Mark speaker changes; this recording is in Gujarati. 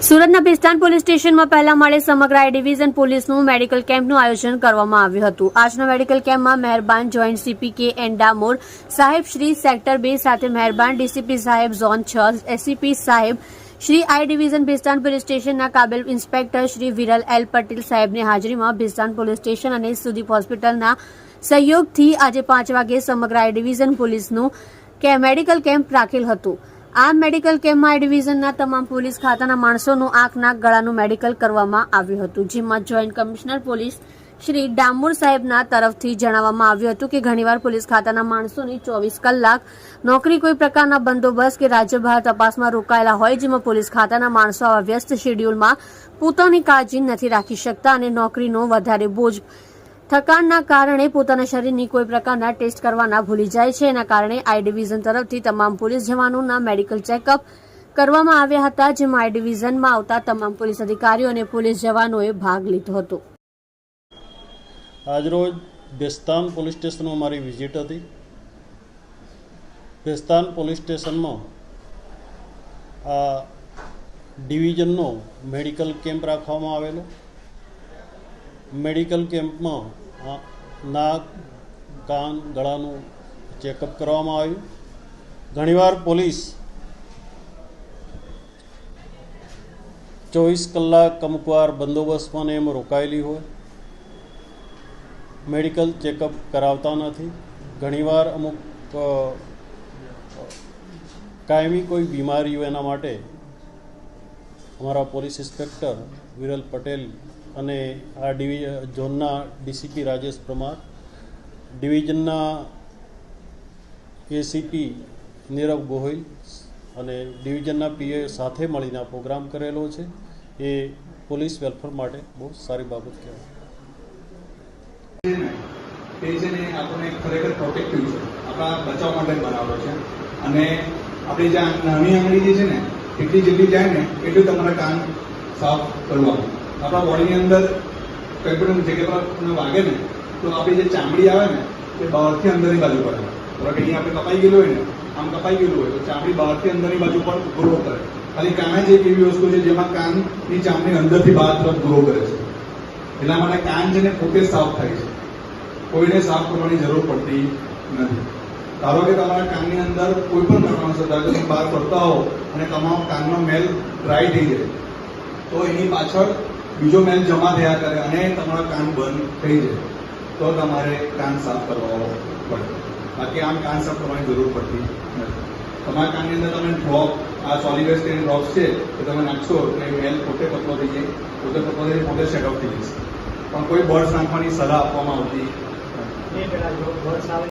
Speaker 1: સુરતના પિસ્તાન પોલીસ સ્ટેશનમાં પહેલા માળે સમગ્ર આઈ ડિવિઝન પોલીસનું મેડિકલ કેમ્પનું આયોજન કરવામાં આવ્યું હતું। આજના મેડિકલ કેમ્પમાં મહેરબાન જોઈન્ટ સીપી કે એન ડામોર સાહેબ શ્રી સેક્ટર 2 સાથે મહેરબાન ડીસીપી સાહેબ ઝોન 6 એસીપી સાહેબ શ્રી આઈ ડિવિઝન પિસ્તાન પોલીસ સ્ટેશનના કાબિલ ઇન્સ્પેક્ટર શ્રી વિરલ એલ પટેલ સાહેબની હાજરીમાં પિસ્તાન પોલીસ સ્ટેશન અને સુદીપ હોસ્પિટલના સહયોગથી આજે 5 વાગે સમગ્ર આઈ ડિવિઝન પોલીસનું મેડિકલ કેમ્પ રાખેલ હતું। આ મેડિકલ કેમ્પમાં આઈ ડિવિઝનના તમામ પોલીસ ખાતાના માણસોનું આંખ નાક ગળાનું મેડિકલ કરવામાં આવ્યું હતું, જેમાં joint commissioner police Shri Damor સાહેબના તરફથી જણાવવામાં આવ્યું હતું કે ઘણીવાર પોલીસ ખાતાના માણસોની 24 કલાક નોકરી કોઈ પ્રકારના બંદોબસ્ત કે રાજ્ય બહાર તપાસમાં રોકાયેલા હોય, જેમાં પોલીસ ખાતાના માણસો આવા વ્યસ્ત શેડ્યુલમાં પોતાની કાળજી નથી રાખી શકતા અને નોકરીનો વધારે બોજ થકાણના કારણે પોતાના શરીરની કોઈ પ્રકારના ટેસ્ટ કરવાના ભૂલી જાય છે। એના કારણે આઈ ડિવિઝન તરફથી તમામ પોલીસ જવાનોના મેડિકલ ચેકઅપ કરવામાં આવ્યા હતા, જેમાં આઈ ડિવિઝનમાં આવતા તમામ પોલીસ અધિકારીઓ અને પોલીસ જવાનોએ ભાગ લીધો હતો।
Speaker 2: આજરોજ ભેસ્તાન પોલીસ સ્ટેશનમાં મારી વિઝિટ હતી। ભેસ્તાન પોલીસ સ્ટેશનમાં આ ડિવિઝનનો મેડિકલ કેમ્પ રાખવામાં આવેલો। મેડિકલ કેમ્પમાં નાક કાન ગળાનું ચેકઅપ કરવામાં આવ્યું। ઘણીવાર પોલીસ 24 કલાક અમુકવાર બંદોબસ્તમાં ને એમાં રોકાયેલી હોય, મેડિકલ ચેકઅપ કરાવતા નથી। ઘણીવાર અમુક કાયમી કોઈ બીમારી હોય એના માટે અમારા પોલીસ ઇન્સ્પેક્ટર વિરલ પટેલ અને આ ઝોનના ડીસીપી રાજેશ પરમાર, ડિવિઝનના એસીપી નીરવ ગોહિલ અને ડિવિઝનના પીએ સાથે મળીને આ પ્રોગ્રામ કરેલો છે। એ પોલીસ વેલફેર માટે બહુ સારી બાબત કહેવાય।
Speaker 3: તે છે ને આપણને ખરેખર પ્રોટેક્ટિવ છે, આપણા બચાવ માટે બનાવેલો છે અને આપણી જે નાની આંગળી જે છે ને એટલી જેટલી જાય ને એટલું તમારા કાન સાફ કરવાનું। આપણા બોડીની અંદર કંઈ પણ જગ્યા પર વાગે ને તો આપણી જે ચામડી આવે ને એ બહારથી અંદરની બાજુ પર આવે। બરાબર, અહીંયા આપણે કપાઈ ગયેલું હોય ને, આમ કપાઈ ગયેલું હોય તો ચામડી બહારથી અંદરની બાજુ પર ગ્રો કરે। ખાલી કાન જ એક એવી વસ્તુ છે જેમાં કાનની ચામડી અંદરથી બહાર તરફ ગ્રો કરે છે, એટલા માટે કાન છે ને પોતે સાફ થાય છે, કોઈને સાફ કરવાની જરૂર પડતી નથી। ધારો કે તમારા કાનની અંદર કોઈ પણ કારણોસર તમે બહાર ફરતા હો અને તમામ કાનનો મેલ ડ્રાય થઈ જાય તો એની પાછળ બીજો મેલ જમા થયા કરે અને તમારા કાન બંધ થઈ જાય તો તમારે કાન સાફ કરવા પડે, બાકી આમ કાન સાફ કરવાની જરૂર પડતી નથી। તમારા કાનની અંદર તમે ડ્રોપ, આ સોલિડ ડ્રોપ્સ છે એ તમે નાખશો એટલે મેલ પોતે પતલો થઈ જાય, પોતે પતલો થઈ પોતે સેટ આઉટ થઈ જશે, પણ કોઈ બર્ડ્સ નાખવાની સલાહ આપવામાં આવતી નથી।